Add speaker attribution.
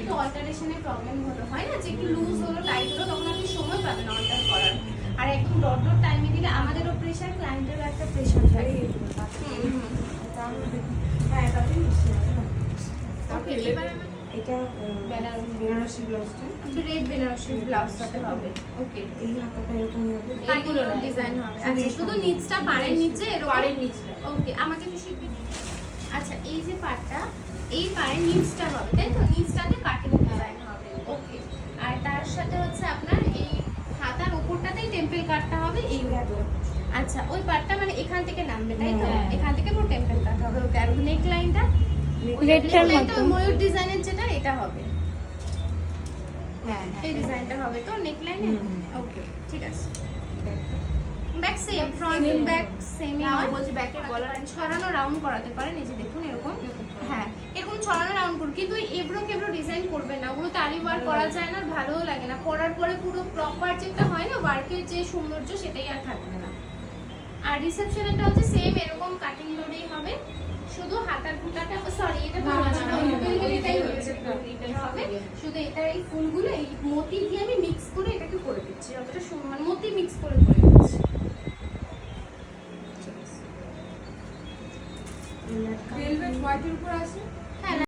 Speaker 1: একটু অল্টারেশনের প্রবলেম হলো, হয় না যে একটু লুজ হলো টাইট হলো, তখন আপনি সময় পাবেন অল্টার করার। আর একদম ডট ডট টাইমে দিলে আমাদেরও প্রেশার, ক্লায়েন্টেরও একটা প্রেশার থাকে।
Speaker 2: হ্যাঁ তাহলে নিশ্চয়ই
Speaker 1: ওকে, এবার
Speaker 2: এটা বেনারসি ব্লাউজটা
Speaker 1: রেড বেনারসি ব্লাউজটাতে হবে। ওকে,
Speaker 2: এই হাতাটা এরকম হবে,
Speaker 1: এইগুলো ডিজাইন হবে। আচ্ছা, শুধু নিচটা পাড়ের নিচে এরকম।
Speaker 2: পাড়ের নিচটা।
Speaker 1: ওকে, আমাকে একটু শিখবে। আচ্ছা, এই যে পাড়টা, এই পাড়ের নিচটা হবে, তাই তো? নিচটাতে কাটিং ডিজাইন হবে। ওকে, আর তার সাথে হচ্ছে আপনার এই হাতার উপরটাতেই টেম্পল কাটটা হবে এই উপর। আচ্ছা, ওই পাড়টা মানে এখান থেকে নামবে, তাই তো?
Speaker 2: হ্যাঁ।
Speaker 1: এখান থেকে পুরো টেম্পল কাট হবে। ওকে, আর নেক লাইনটা
Speaker 3: রেডটার মতো
Speaker 1: ময়ূর ডিজাইনের যেটা, এটা হবে।
Speaker 2: হ্যাঁ
Speaker 1: এই ডিজাইনটা হবে তো নেক লাইনে? ওকে, ঠিক আছে। ব্যাক সেম, ফ্রন্ট ব্যাক সেমই হয়।
Speaker 2: বলছি ব্যাকের গলার
Speaker 1: ছড়ানো রাউন্ড করাতে পারেন, এই যে দেখুন এরকম। হ্যাঁ, এরকম ছড়ানো রাউন্ড করুন, কিন্তু এবড়ো কেবড়ো ডিজাইন করবেন না, ওগুলো তো আরি ওয়ার্ক করা যায় না, ভালোও লাগে না। করার পরে পুরো প্রপার যেটা হয় না ওয়ার্কের যে সৌন্দর্য, সেটাই আর থাকবে না। আর রিসেপশনটা হচ্ছে সেম এরকম কাটিং লোডেই হবে, শুধু হাতার ফুটাটা, সরি এটা এটাই হচ্ছে হবে, শুধু এটা এই ফুলগুলো এই মতি দিয়ে আমি মিক্স করে এটাকে করে দিচ্ছি, যতটা মানে মতি মিক্স করে